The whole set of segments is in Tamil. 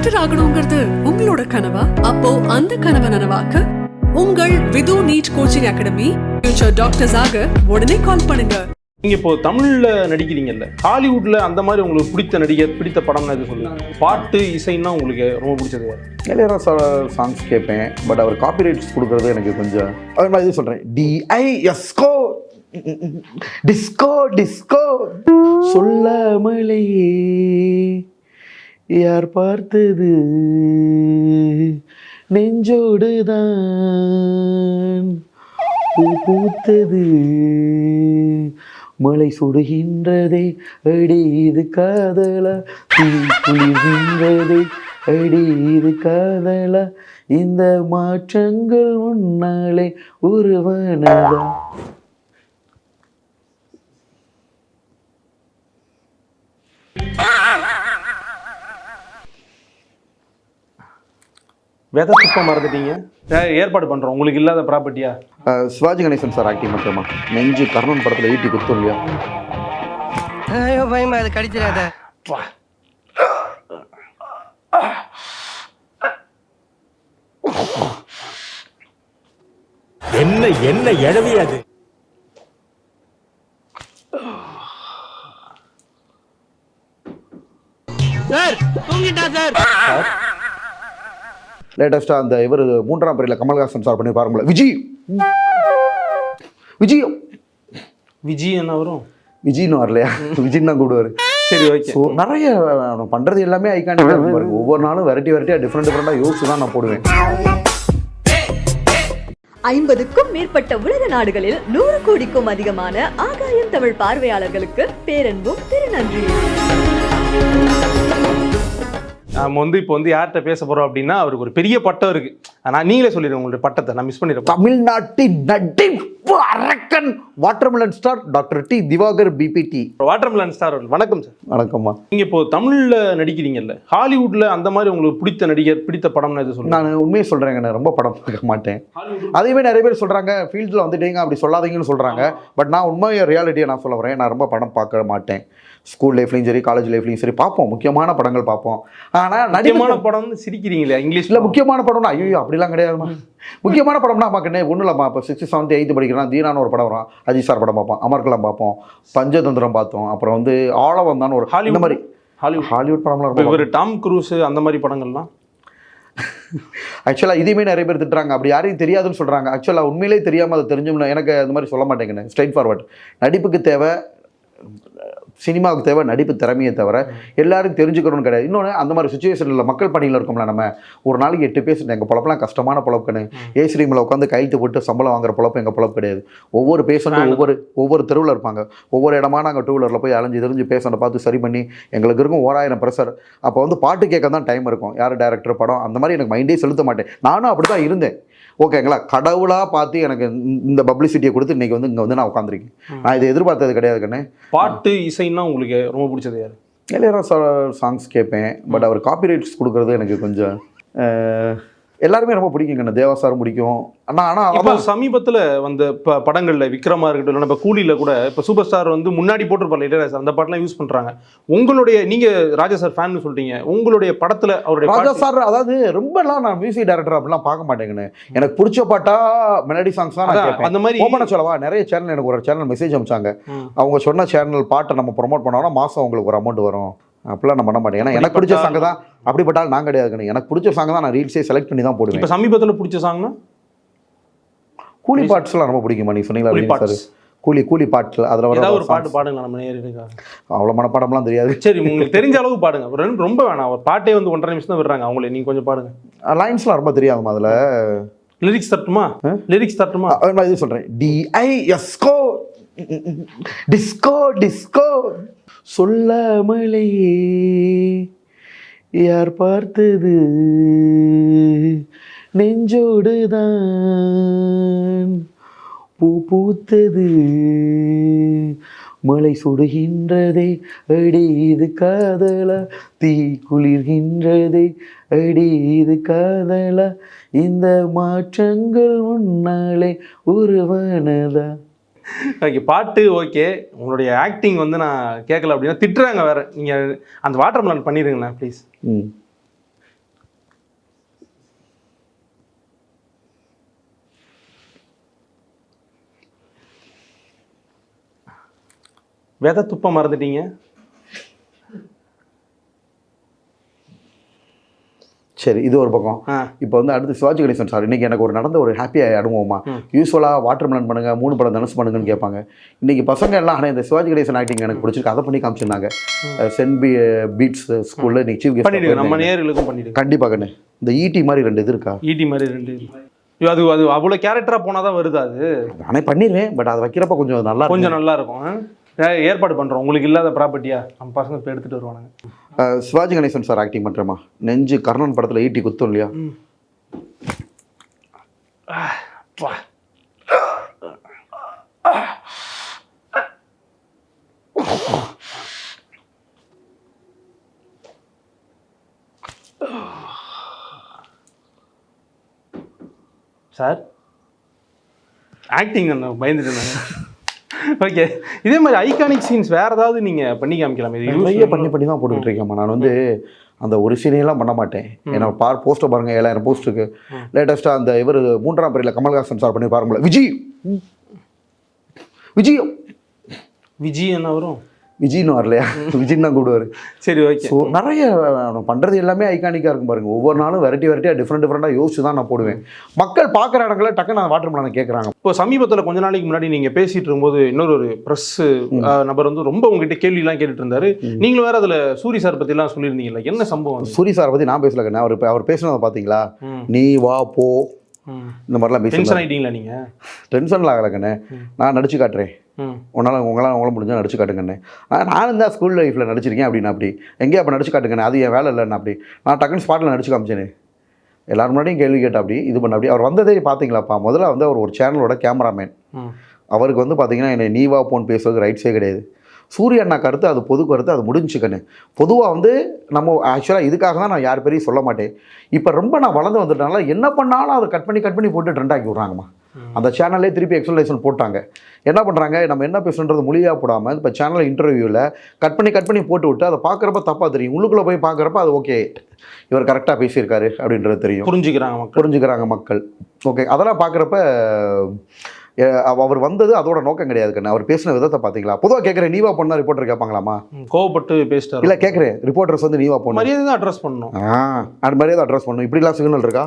டாக்டர் ஆகணுங்கிறது உங்களோட கனவா? அப்போ அந்த கனவை நனவாக்க உங்கள் Vidhu NEET coaching academy future doctors ஆக உடனே கால் பண்ணுங்க. நீங்க இப்போ தமிழ்ல நடிக்கிறீங்கல்ல, ஹாலிவுட்ல அந்த மாதிரி உங்களுக்கு பிடித்த நடிகர், பிடித்த படம்னா எது சொல்லுங்க? பாட்டு இசைன்னா உங்களுக்கு ரொம்ப பிடிச்சது? இளையராஜா சாங்ஸ் கேட்பேன், பட் அவர் காப்பிரைட்ஸ் கொடுக்குறது எனக்கு கொஞ்சம் அது மாதிரி சொல்கிறேன். டிஐஎஸ்கோ டிஸ்கோ டிஸ்கோ சொல்லாமலே யார் பார்த்தது நெஞ்சோடுதான் பூத்தது மழை சுடுகின்றதே அடி இது காதலா தீ குளிர்கின்றதே அடி இது காதலா இந்த மாற்றங்கள் உன்னாலே உருவானதா. வெதை துப்பம் மறந்துட்டீங்க, ஏற்பாடு பண்ணுறோம். உங்களுக்கு இல்லாத ப்ராப்பர்ட்டியா? சிவாஜி கணேசன் சார் ஆக்டிங் மட்டுமா? நெஞ்சு கர்ணன் படத்தில் ஈட்டி குத்தும் இல்லையா? ஐயோ பயமா, அது கடிச்சிடாத. என்ன என்ன எழவி அது? சார் தூங்கிட்டா சார். லேட்டஸ்ட்டாக அந்த இவர் 3ஆம் பிறையில் கமல்ஹாசன் சார் பண்ணி பாருங்களேன். விஜய் விஜய் என்ன வரும்? விஜய்னு வரலையா? விஜய்னு தான் கூடுவார். சரி, ஓகே. ஸோ நிறைய பண்ணுறது எல்லாமே ஐகானிக்காக இருக்கும். ஒவ்வொரு நாளும் வெரைட்டியாக டிஃப்ரெண்ட்டாக யோசிச்சு தான் நான் போடுவேன். 50க்கும் மேற்பட்ட உலக நாடுகளில் 100 கோடிக்கும் அதிகமான ஆகாயம் தமிழ் பார்வையாளர்களுக்கு பேரன்பும் திருநன்றி. நம்ம இப்போ யார்கிட்ட பேச போறோம் அப்படின்னா, அவருக்கு ஒரு பெரிய பட்டம் இருக்கு. ஆனால் நீங்களே சொல்லிடுங்க உங்களுடைய பட்டத்தை, நான் மிஸ் பண்ணிடுறேன். தமிழ்நாட்டின் நடிப்பு அரக்கன் watermelon star doctor D Divakar பிபிடி. வாட்டர்மெலன் ஸ்டார், வணக்கம் சார். வணக்கம்மா. நீங்க இப்போ தமிழ்ல நடிக்கிறீங்கல்ல, ஹாலிவுட்ல அந்த மாதிரி உங்களுக்கு பிடித்த நடிகர், பிடித்த படம்னு எது சொல்லுங்க? நான் உண்மையை சொல்றேங்க, நான் ரொம்ப படம் பார்க்க மாட்டேன். அதேமாதிரி நிறைய பேர் சொல்றாங்க ஃபீல்டில் வந்துட்டீங்க அப்படி சொல்லாதீங்கன்னு சொல்றாங்க. பட் நான் உண்மையை ரியாலிட்டியை நான் சொல்ல வரேன். நான் ரொம்ப படம் பார்க்க மாட்டேன். ஸ்கூல் லைஃப்லையும் சரி, காலேஜ் லைஃப்லையும் சரி பார்ப்போம், முக்கியமான படங்கள் பார்ப்போம். ஆனால் முக்கியமான படம்னு சிரிக்கிறீங்களே இங்கிலீஷில்? முக்கியமான படம்னா ஐயோ அப்படிலாம் கிடையாதுமா. முக்கியமான படம்னா பார்க்கணும் ஒன்றும் இல்லைம்மா. இப்போ 6th 7th 8th படிக்கிறோம், தீனான்னு ஒரு படம் வரும், அஜித் சார் படம் பார்ப்போம், அமர்கலம் பார்ப்போம், பஞ்சதந்திரம் பார்த்தோம், அப்புறம் ஆழவந்தான் ஒரு இந்த மாதிரி ஹாலிவுட் படம்லாம் ரொம்ப. ஒரு டாம் க்ரூஸ் அந்த மாதிரி படங்கள்லாம் ஆக்சுவலாக இதையுமே நிறைய பேர் திட்டுறாங்க, அப்படி யாரையும் தெரியாதுன்னு சொல்கிறாங்க. ஆக்சுவலாக உண்மையிலே தெரியாமல் அதை தெரிஞ்சோம்னா எனக்கு அந்த மாதிரி சொல்ல மாட்டேங்கண்ணே. Straight forward. நடிப்புக்கு தேவை, சினிமாவுக்கு தேவை நடிப்பு திறமையை தவிர எல்லாரும் தெரிஞ்சுக்கணும்னு கிடையாது. இன்னொன்று அந்த மாதிரி சுச்சுவேஷனில் மக்கள் பணியில் இருக்கோம்ல, நம்ம ஒரு நாளைக்கு 8 பேசுகிறேன். எங்கள் பொழப்பெல்லாம் கஷ்டமான பொழப்புன்னு ஏசிரீமில் உட்காந்து கையெழுத்து போட்டு சம்பளம் வாங்குற பொழப்பு எங்கள் பொழப்பு கிடையாது. ஒவ்வொரு பேஷண்ட்டும் ஒவ்வொரு தெருவில் இருப்பாங்க. ஒவ்வொரு இடமா நாங்கள் 2 வீலரில் போய் அலைஞ்சு தெரிஞ்சு பேஷண்ட்டை பார்த்து சரி பண்ணி எங்களுக்கு இருக்கும் 1000 ப்ரெஷர். அப்போ பாட்டு கேட்க தான் டைம் இருக்கும். யார் டைரக்டர், படம், அந்த மாதிரி எனக்கு மைண்டே செலுத்த மாட்டேன். நானும் அப்படி தான் இருந்தேன். ஓகேங்களா, கடவுளாக பார்த்து எனக்கு இந்த பப்ளிசிட்டியை கொடுத்து இன்றைக்கி இங்கே நான் உட்காந்துருக்கேன். நான் இதை எதிர்பார்த்தது கிடையாது கண்ணே. பாட்டு இசைன்னா உங்களுக்கு ரொம்ப பிடிச்சது யார்? இளையராஜா சாங்ஸ் கேட்பேன், பட் அவர் காப்பிரைட்ஸ் கொடுக்குறது எனக்கு கொஞ்சம் எல்லாருமே ரொம்ப பிடிக்குங்கண்ணா. தேவா சாரும் பிடிக்கும். ஆனால் சமீபத்தில் வந்த படங்களில் விக்ரமா இருக்கட்டும், இல்லை இப்போ கூலியில் கூட இப்போ சூப்பர் ஸ்டார் முன்னாடி போட்டிருப்பாரு இளையராஜா, அந்த பாட்டெலாம் யூஸ் பண்ணுறாங்க. உங்களுடைய நீங்கள் ராஜா சார் ஃபேன்னு சொல்லிட்டீங்க, உங்களுடைய படத்தில் அவருடைய ராஜா சார் அதாவது ரொம்பலாம் நான் மியூசிக் டைரக்டர் அப்படிலாம் பார்க்க மாட்டேங்கண்ணே. எனக்கு பிடிச்ச பாட்டா மெலடி சாங்ஸ் தான் அந்த மாதிரி ஓப்பனாக சொல்லவா. நிறைய சேனல் எனக்கு ஒரு சேனல் மெசேஜ் அனுப்பிச்சாங்க. அவங்க சொன்ன சேனல் பாட்டை நம்ம ப்ரொமோட் பண்ணோம்னா மாதம் உங்களுக்கு ஒரு அமௌண்ட் வரும். அப்படிலாம் நான் பண்ண மாட்டேன். ஏன்னா எனக்கு பிடிச்ச சாங் தான். அப்படிப்பட்டாலும் நான் கிடையாது. எனக்கு பிடிச்ச சாங் தான் நான் ரீல்ஸே செலக்ட் பண்ணி தான் போடுவேன். இப்போ சமீபத்தில் பிடிச்ச சாங்னா கூலி பாட்ஸ்லாம் ரொம்ப பிடிக்குமா? நீ சொன்னீங்களா சார், கூலி பாட்டில் அதில் வர ஒரு பாட்டு பாடுங்க. நம்ம அவ்வளோ மனப்பாடம்லாம் தெரியாது. சரி, உங்களுக்கு தெரிஞ்ச அளவு பாடுங்க. ரொம்ப வேணாம், ஒரு பாட்டே 1.5 நிமிஷம் தான் விடுறாங்க. அவங்களே நீங்கள் கொஞ்சம் பாடுங்க. லைன்ஸ்லாம் ரொம்ப தெரியாதுமா. அதில் லிரிக்ஸ் தட்டுமா? இது சொல்கிறேன். டிஐஎஸ்கோ டிஸ்கோ டிஸ்கோ சொல்லாமலே யார் பார்த்தது நெஞ்சோடுதான் பூத்தது மழை சுடுகின்றதே அடி இது காதலா தீ குளிர்கின்றதே அடி இது காதலா இந்த மாற்றங்கள் உன்னாலே உருவானதா. ஓகே, பாட்டு ஓகே. உங்களுடைய ஆக்டிங் நான் கேட்கல அப்படின்னா திட்டுறாங்க வேற. நீங்கள் அந்த வாட்டர்மெலன் பண்ணிடுங்கண்ணா ப்ளீஸ். விதை துப்ப மறந்துட்டீங்க. சரி, இது ஒரு பக்கம். இப்போ வந்து அடுத்து சிவாஜி கணேசன் சார் இன்னைக்கு எனக்கு ஒரு நடந்த ஒரு ஹாப்பி அனுபவமா. யூஸ்வலாக வாட்டர் மெலன் பண்ணுங்க, 3 படம் தனுசு பண்ணுங்கன்னு கேட்பாங்க. இன்னைக்கு பசங்க எல்லாம் ஆனால் இந்த சிவாஜி கணேசன் ஆக்டிங் எனக்கு பிடிச்சிருக்கு, அதை பண்ணி காமிச்சிருந்தாங்க. சென்ட் பீட்ஸ் ஸ்கூலில் இன்னைக்கு சீஃப் கெஸ்ட் நம்ம நேர்களுக்கும் பண்ணிடுங்க. கண்டிப்பாக கண்ணு. இந்த ஈட்டி மாதிரி 2 இது இருக்கா? ஈட்டி மாதிரி 2 அது அது அவ்வளோ கேரக்டராக போனால் தான் வருது. அது நானே பண்ணிடுவேன், பட் அதை வைக்கிறப்ப கொஞ்சம் நல்லா இருக்கும். ஏற்பாடு பண்ணுறோம், உங்களுக்கு இல்லாத ப்ராப்பர்ட்டியா நம்ம பசங்க இப்போ எடுத்துகிட்டு வருவானுங்க. சிவாஜி கணேசன் சார் ஆக்டிங் பண்ணுறேம்மா. நெஞ்சு கர்ணன் படத்தில் ஈட்டி குத்தும் இல்லையா? சார் ஆக்டிங் நான் பயந்துட்டு இருந்தேன். ஓகே, இதே மாதிரி ஐகானிக் சீன்ஸ் வேறு ஏதாவது நீங்கள் பண்ணி காமிக்கலாம். இது நிறைய பண்ணி தான் போட்டுக்கிட்டு இருக்கேம்மா. நான் வந்து அந்த ஒரு சீனையெல்லாம் பண்ண மாட்டேன். ஏன்னா போஸ்ட்டை பாருங்கள், 7000 போஸ்ட்டுக்கு. லேட்டஸ்ட்டாக அந்த இவர் 3ஆம் பிரிவில் கமல்ஹாசன் சார் பண்ணி பாருங்களேன். விஜய் என்ன வரும்? விஜய்னு வரலையா? விஜய்னு தான் கூடுவார். சரி, ஓகே. ஸோ நிறைய பண்ணுறது எல்லாமே ஐகானிக்காக இருக்கும் பாருங்கள். ஒவ்வொரு நாளும் வெரைட்டியாக டிஃப்ரெண்ட்டாக யோசிச்சு தான் நான் போடுவேன். மக்கள் பார்க்குற இடங்களில் டக்குன்னு அந்த வாட்டர் மெலனை கேட்குறாங்க. இப்போ சமீபத்தில் கொஞ்ச நாளைக்கு முன்னாடி நீங்கள் பேசிகிட்டு இருக்கும்போது இன்னொரு ப்ரெஸ் நபர் வந்து ரொம்ப உங்ககிட்ட கேள்விலாம் கேட்டுட்டு இருந்தாரு. நீங்களும் வேறு அதில் சூரி சார் பற்றிலாம் சொல்லியிருந்தீங்களா? என்ன சம்பவம்? சூரி சாரை பற்றி நான் பேசலக்கண்ணே. அவர் பேசுனதை பார்த்தீங்களா? நீ வா போ இந்த மாதிரிலாம் டென்ஷன் ஆகிட்டீங்களா? நீங்கள் டென்ஷனில் ஆகலைக்கண்ணே. நான் நடிச்சு காட்டுறேன், உங்களால் முடிஞ்சால் நடிச்சு காட்டுங்கண்ணே. நானும் தான் ஸ்கூல் லைஃப்பில் நடிச்சிருக்கேன் அப்படின்னா அப்படி எங்கேயும் அப்போ நடிச்சு காட்டுங்கண்ணே, அது என் வேலை இல்லைன்னு அப்படி நான் டக்குன்னு ஸ்பாட்டில் நடிச்சு காமிச்சேனே. எல்லாரும் முன்னாடியும் கேள்வி கேட்ட அப்படி இது பண்ண அப்படி. அவர் வந்ததே பார்த்தீங்களாப்பா, முதல்ல வந்து அவர் ஒரு சேனலோட கேமராமேன். அவருக்கு வந்து பார்த்தீங்கன்னா என்னை நீ வா போன்னு பேசுறதுக்கு ரைட்ஸே கிடையாது. சூரிய அண்ணா கருத்து அது பொது கருத்து, அது முடிஞ்சுக்கண்ணு. பொதுவாக வந்து நம்ம ஆக்சுவலாக இதுக்காக தான் நான் யார் பேரையும் சொல்ல மாட்டேன். இப்போ ரொம்ப நான் வளர்ந்து வந்துட்டனால என்ன பண்ணாலும் அதை கட் பண்ணி போட்டு ட்ரெண்ட் ஆக்கி விட்றாங்கம்மா. அந்த சேனல்லே திருப்பி எக்ஸ்ப்ளனேஷன் போட்டாங்க. என்ன பண்ணுறாங்க, நம்ம என்ன பேசுன்றது மொழியாக போடாமல் இப்போ சேனல் இன்டர்வியூவில் கட் பண்ணி போட்டு விட்டு அதை பார்க்குறப்ப தப்பாக தெரியும். உள்ளுக்குள்ளே போய் பார்க்குறப்ப அது ஓகே, இவர் கரெக்டாக பேசியிருக்காரு அப்படின்றது தெரியும். புரிஞ்சுக்கிறாங்க மக்கள். ஓகே, அதெல்லாம் பார்க்குறப்ப அவர் வந்தது அதோட நோக்கம் கிடையாது கண்ணு. அவர் பேசின விதத்தை பார்த்தீங்களா? பொதுவாக கேட்குறேன், நீவா பொண்ணா ரிப்போர்ட்டர் கேட்பாங்களாமா? கோவப்பட்டு பேசிட்டார். இல்லை கேட்குறேன், ரிப்போர்ட்டர்ஸ் வந்து நீவா பொண்ணு மரியாதை தான் அட்ரஸ் பண்ணணும். அது மரியாதை அட்ரஸ் பண்ணணும். இப்படிலாம் சிக்னல் இருக்கா?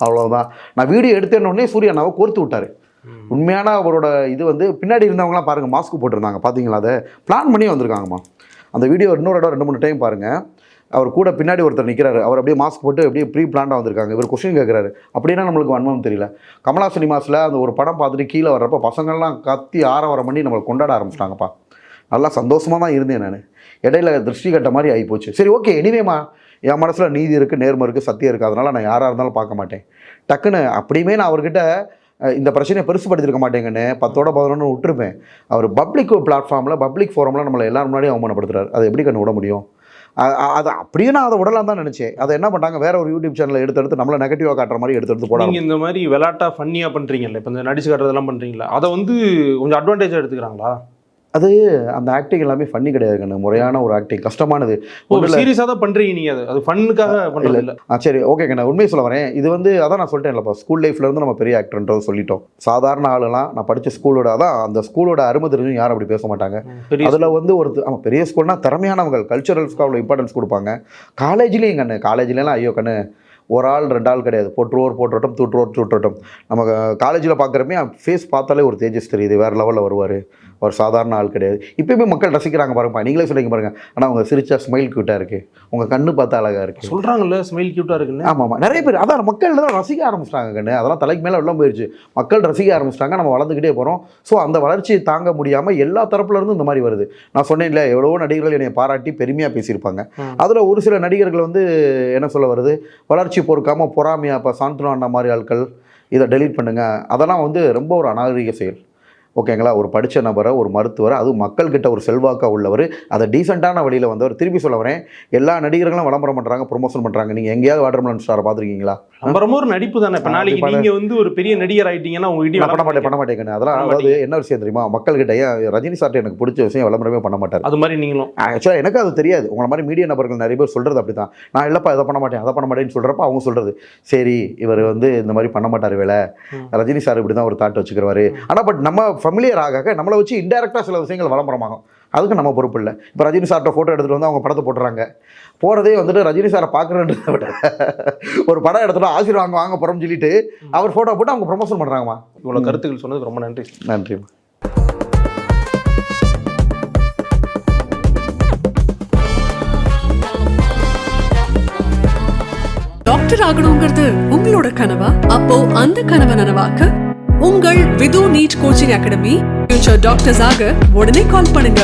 அவ்வளோதான். நான் வீடியோ எடுத்தேன்னொடனே சூர்யானாவை கோர்த்து விட்டார். உண்மையான அவரோட இது வந்து பின்னாடி இருந்தவங்களாம் பாருங்கள், மாஸ்க் போட்டிருந்தாங்க பார்த்தீங்களா? அதை பிளான் பண்ணி வந்திருக்காங்கம்மா. அந்த வீடியோ இன்னொரு இடம் 2-3 டைம் பாருங்கள். அவர் கூட பின்னாடி ஒருத்தர் நிற்கிறாரு, அவர் அப்படியே மாஸ்க் போட்டு அப்படியே ப்ரீ பிளான்டாக வந்திருக்காங்க. இவர் கொஸ்டின் கேட்குறாரு. அப்படின்னா நம்மளுக்கு வன்மம் தெரியல. கமலா சினிமாஸில் அந்த ஒரு படம் பார்த்துட்டு கீழே வர்றப்ப பசங்கள்லாம் கத்தி ஆரவாரம் பண்ணி நம்மளை கொண்டாட ஆரம்பிச்சிட்டாங்கப்பா. நல்லா சந்தோஷமாக தான் இருந்தேன் நான். இடையில திருஷ்டி கட்ட மாதிரி ஆகிப்போச்சு. சரி, ஓகே, இனிமேம்மா என் மனசில் நீதி இருக்குது, நேர்மை இருக்குது, சத்தியம் இருக்குது. அதனால் நான் யாராக இருந்தாலும் பார்க்க மாட்டேன். டக்குன்னு அப்படியுமே நான் அவர்கிட்ட இந்த பிரச்சனையை பெருசுப்படுத்திருக்க மாட்டேங்கன்னு 10ஓட 11 விட்டுருப்பேன். அவர் பப்ளிக் பிளாட்ஃபார்மில் பப்ளிக் ஃபோரமில் நம்மளை எல்லாரும் முன்னாடியும் அவமானப்படுத்துறாரு. அதை எப்படி கண்ணு விட முடியும்? அது அப்படியே நான் அதை விடலாம் தான் நினச்சேன். அதை என்ன பண்ணாங்க, வேற ஒரு யூடியூப் சேனலில் எடுத்து நம்மளை நெகட்டிவாக காட்டுற மாதிரி எடுத்து போட. நீங்கள் இந்த மாதிரி விளாட்டா ஃபன்னியாக பண்ணுறீங்கல்ல, இப்போ இந்த நடிச்சு காட்டுறதெல்லாம் பண்ணுறீங்களா, அதை வந்து கொஞ்சம் அட்வான்டேஜாக எடுத்துக்கிறாங்களா? அது அந்த ஆக்டிங் எல்லாமே ஃபன்னி கிடையாது கண்ணு. முறையான ஒரு ஆக்டிங் கஷ்டமானது. சீரியஸாக தான் பண்ணுறீங்க நீங்கள், அது ஃபன்னுக்காக பண்ணுறது இல்லை. சரி, ஓகே கண்ணா, உண்மையை சொல்ல வரேன். இது வந்து அதான் நான் சொல்லிட்டேன் இல்லைப்பா, ஸ்கூல் லைஃப்லேருந்து நம்ம பெரிய ஆக்டர்ன்றது சொல்லிட்டோம். சாதாரண ஆளுலாம் நான் படித்த ஸ்கூலோட அதான் அந்த ஸ்கூலோட அருமை தெரிஞ்சும் யாரும் அப்படி பேச மாட்டாங்க. அதில் வந்து ஆமாம், பெரிய ஸ்கூல்னா திறமையானவங்க, கல்ச்சுரல்ஸ்க்கு அவ்வளோ இம்பார்ட்டன்ஸ் கொடுப்பாங்க. காலேஜ்லேயும் கண்ணு, காலேஜ்லாம் ஐயோ கண்ணு, ஒரு ஆள் 2 ஆள் கிடையாது, போட்டுருவோர் தூட்டுறோட்டம். நம்ம காலேஜில் பார்க்குறப்பே ஃபேஸ் பார்த்தாலே ஒரு தேஜஸ் தெரியுது, வேறு லெவலில் வருவார். ஒரு சாதாரண ஆள் கிடையாது. இப்போயுமே மக்கள் ரசிக்கிறாங்க பாருங்கப்பா. நீங்களே சொல்லிங்க பாருங்க, ஆனால் அவங்க சிரிச்சா ஸ்மைல் க்யூட்டாக இருக்குது, உங்கள் கண்ணு பார்த்தா அழகாக இருக்குது சொல்கிறாங்கல்ல, ஸ்மைல் க்யூட்டாக இருக்குன்னு. ஆமாம், நிறைய பேர் அதான் மக்கள் தான் ரசிக்க ஆரம்பிச்சிட்டாங்க கண்ணு. அதெல்லாம் தலைக்கு மேலே எல்லாம் போயிடுச்சு. மக்கள் ரசிக்க ஆரம்பிச்சிட்டாங்க, நம்ம வளர்ந்துக்கிட்டே போகிறோம். ஸோ அந்த வளர்ச்சியை தாங்க முடியாமல் எல்லா தரப்புலேருந்து இந்த மாதிரி வருது. நான் சொன்னேன் இல்லை, எவ்வளவோ நடிகர்கள் என்னை பாராட்டி பெருமையாக பேசியிருப்பாங்க. அதில் ஒரு சில நடிகர்கள் வந்து என்ன சொல்ல வருது, வளர்ச்சி பொறுக்காமல் பொறாமையாக இப்போ சாந்தனு அண்ணா மாதிரி ஆட்கள் இதை டெலீட் பண்ணுங்கள், அதெல்லாம் வந்து ரொம்ப ஒரு அநாகரிக செயல். ஓகேங்களா? ஒரு படித்த நபரை, ஒரு மருத்துவரை, அதுவும் மக்கள்கிட்ட ஒரு செல்வாக்காக உள்ளவர், அதை டீசெண்டான வழியில் வந்தவர். திருப்பி சொல்ல வரேன், எல்லா நடிகர்களும் விளம்பரம் பண்ணுறாங்க, ப்ரொமோஷன் பண்ணுறாங்க. நீங்கள் எங்கேயாவது வாட்டர் மெலன் ஸ்டாரை பார்த்துருக்கீங்களா? ரொம்ப ஒரு நடிப்பு தானே. இப்போ நாளைக்கு நீங்கள் வந்து ஒரு பெரிய நடிகர் ஆகிட்டீங்கன்னா உங்ககிட்ட பண்ண மாட்டேங்க. அதெல்லாம் அதாவது என்ன விஷயம் தெரியுமா, மக்கள்கிட்ட ஏன் ரஜினி சார்ட்ட எனக்கு பிடிச்ச விஷயம் விளம்பரமே பண்ண மாட்டார். அது மாதிரி நீங்களும் ஆக்சுவலாக எனக்கு அது தெரியாது. உங்களை மாதிரி மீடியா நபர்கள் நிறைய பேர் சொல்கிறது அப்படி தான். நான் இல்லைப்பா இதை பண்ண மாட்டேன், அதை பண்ண மாட்டேன்னு சொல்கிறப்ப அவங்க சொல்கிறது சரி, இவர் வந்து இந்த மாதிரி பண்ண மாட்டார் வேலை, ரஜினி சார் இப்படி தான் ஒரு தாட் வச்சுக்கிறவாரு. ஆனால் பட் நம்ம ஃபெமிலியர் ஆக நம்மளை வச்சு இன்டெரக்டாக சில விஷயங்கள் விளம்பரமாகும். அதுக்கு நம்ம பொறுப்பு இல்லை. இப்போ ரஜினி சார்கிட்ட ஃபோட்டோ எடுத்துகிட்டு வந்து அவங்க படத்தை போட்டுறாங்க. போகிறதே வந்துட்டு ரஜினி சாரை பார்க்குறேன்றதை விட ஒரு படம் எடுத்துகிட்டு ஆசீர்வாங்க வாங்க போகிறோம்னு சொல்லிட்டு அவர் ஃபோட்டோ போட்டு அவங்க ப்ரொமோஷன் பண்ணுறாங்கம்மா. இவ்வளோ கருத்துக்கள் சொன்னதுக்கு ரொம்ப நன்றி. நன்றிம்மா. டாக்டர் ஆகணுங்கிறது உங்களோட கனவா? அப்போ அந்த கனவை நனவாக்க உங்கள் Vidhu NEET coaching academy future doctors ஆக உடனே கால் பண்ணுங்க.